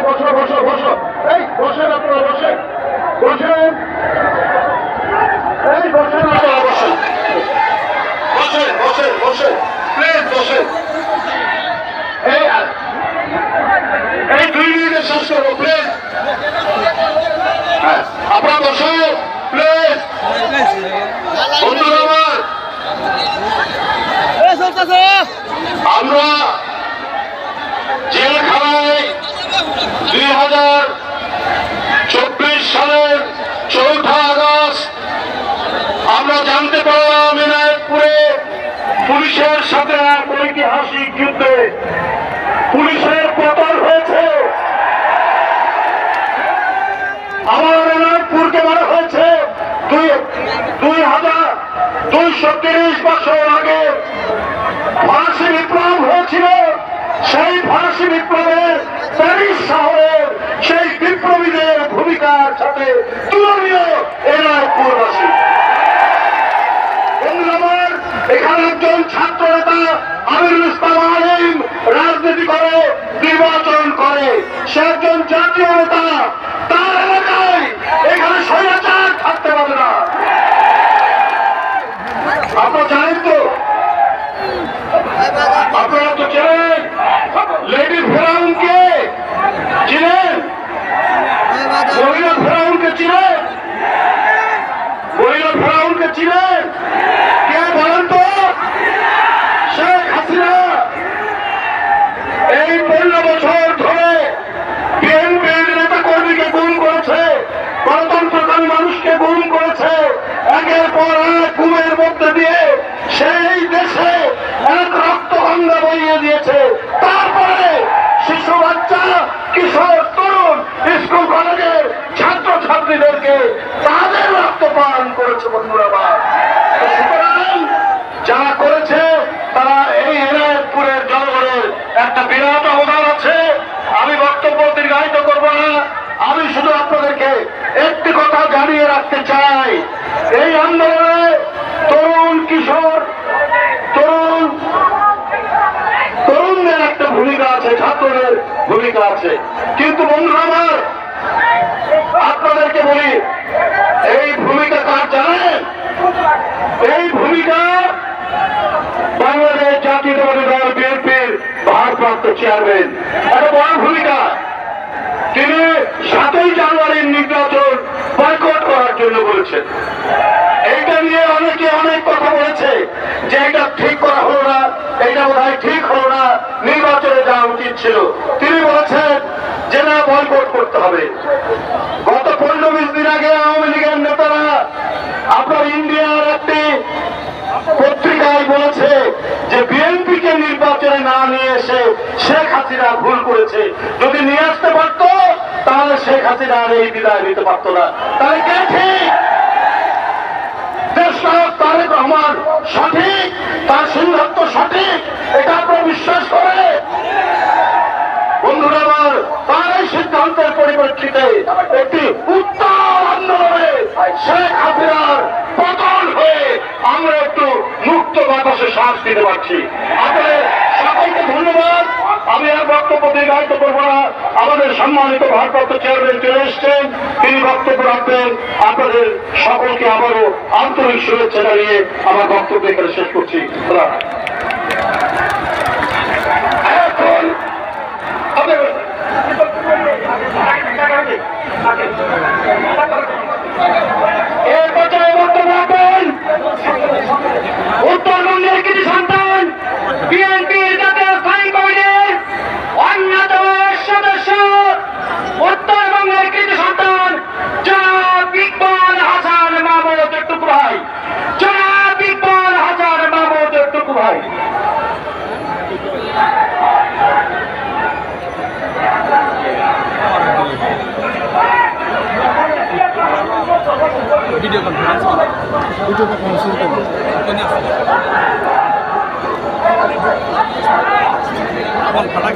বসো বসো বসো, এই বসেন আপনারা, বসেন বসেন, এই বসেন আপনারা, বসেন বসেন বসেন বসেন, প্লিজ বসেন। এই 2 মিনিটে শেষ করবো, প্লিজ। হ্যাঁ, আপনারা বসো প্লিজ। বন্ধুরা আমার, আমরা জেলখানায় 2024 সালের 4 আগস্ট আমরা জানতে পারলাম এনায়েতপুরে পুলিশের সাথে এক ঐতিহাসিক যুদ্ধে পুলিশের পতন হয়েছে। আমার এনায়েতপুরকে মারা হয়েছে 2230 বছর আগে ফরাসি বিপ্লব হয়েছিল। সেই ফরাসি বিপ্লবের প্যারিস শহরের সেই বিপ্লবীদের ভূমিকার সাথে তুলনীয় এনায়েতপুরবাসী। বন্ধুরা, এখানে একজন ছাত্র নেতা আমিরুল ইসলাম আলিম রাজনীতি করে, নির্বাচন করে, সে একজন জাতীয় নেতা। তার এলাকায় এখানে স্বৈরাচার থাকতে পারে না। আপনারা জানেন তো, আপনারা তো চেনেন লেডি ফেরাউনকে, চিনেন? মহিলা ফেরাউনকে চিনেন? মহিলা ফেরাউনকে চিনেন? কে বলেন তো? শেখ হাসিনা এই 15 বছর ধরে বিএনপির নেতা কর্মীকে গুম করেছে, গণতন্ত্রকামী মানুষকে গুম করেছে। একের পর এক গুমের মধ্যে দিয়ে সেই দেশে এক রক্ত গঙ্গা বইয়ে দিয়েছে। তারপরে শিশু, বাচ্চা, কিশোর, তরুণ, স্কুল কলেজের ছাত্র ছাত্রীদেরকে তাদের রক্ত পান করেছে। বন্ধুরা, সুতরাং যারা করেছে তারা এই এনায়েতপুরের জনগণের একটা বিরাট অবদান আছে। আমি বক্তব্য দীর্ঘায়িত করব না, আমি শুধু আপনাদেরকে একটি কথা জানিয়ে রাখতে চাই। এই আন্দোলনে তরুণ, কিশোর, তরুণদের একটা ভূমিকা আছে, ছাত্রদের ভূমিকা আছে। কিন্তু বন্ধুরা আমার, আপনাদেরকে বলি, এই ভূমিকা কার জানেন? এই ভূমিকা বাংলাদেশ জাতীয়তাবাদী দল বিএনপির ভারপ্রাপ্ত চেয়ারম্যান, একটা বড় ভূমিকা। তিনি 7ই জানুয়ারির নির্বাচন বয়কট করার জন্য বলেছেন। এইটা নিয়ে অনেকে অনেক কথা বলেছে যে এটা ঠিক করা হলো না, এটা বোধহয় ঠিক হলো না, নির্বাচনে যাওয়া উচিত ছিল। তিনি বলেছেন যে না, বয়কট করতে হবে। গত 15-20 দিন আগে আওয়ামী লীগের নেতারা আপনার ইন্ডিয়ার একটি পত্রিকায় বলেছে যে বিএনপিকে নির্বাচনে না নিয়ে এসে শেখ হাসিনা ভুল করেছে। যদি নিয়ে আসতে পারত তাহলে শেখ হাসিনা আর এই বিদায় নিতে পারত না। তাহলে কে ঠিক? দেশনায়ক তারেক রহমান সঠিক, তার সিদ্ধান্ত সঠিক, এটা আপনারা বিশ্বাস করে? বন্ধুরা আমার, তার এই সিদ্ধান্তের পরিপ্রেক্ষিতে একটি উত্তাল আন্দোলনে শেখ হাসিনার পতন হয়ে আমরা একটু মুক্ত বাতাসে শ্বাস দিতে পারছি। আপনাদের সকলকে ধন্যবাদ। আমি আর বক্তব্য দীর্ঘায়িত করবো না। আমাদের সম্মানিত ভারপ্রাপ্ত চেয়ারম্যান চলে এসছেন, তিনি বক্তব্য রাখবেন। আপনাদের সকলকে আবারও আন্তরিক শুভেচ্ছা জানিয়ে আমার বক্তব্য এখানে শেষ করছি। এখন এর পর্যায়ে বক্তব্য রাখবেন উত্তরবঙ্গের কৃতি সন্তান, বিএনপির জাতীয় স্থায়ী কমিটির অন্যতম সদস্য, উত্তরবঙ্গের কৃতি সন্তান জনাব ইকবাল হাসান মাহমুদ টুকু ভাই। জনাব ইকবাল হাসান মাহমুদ টুকু ভাই। ভিডিও কনফারেন্স শুরু করবো। আবার ফাটা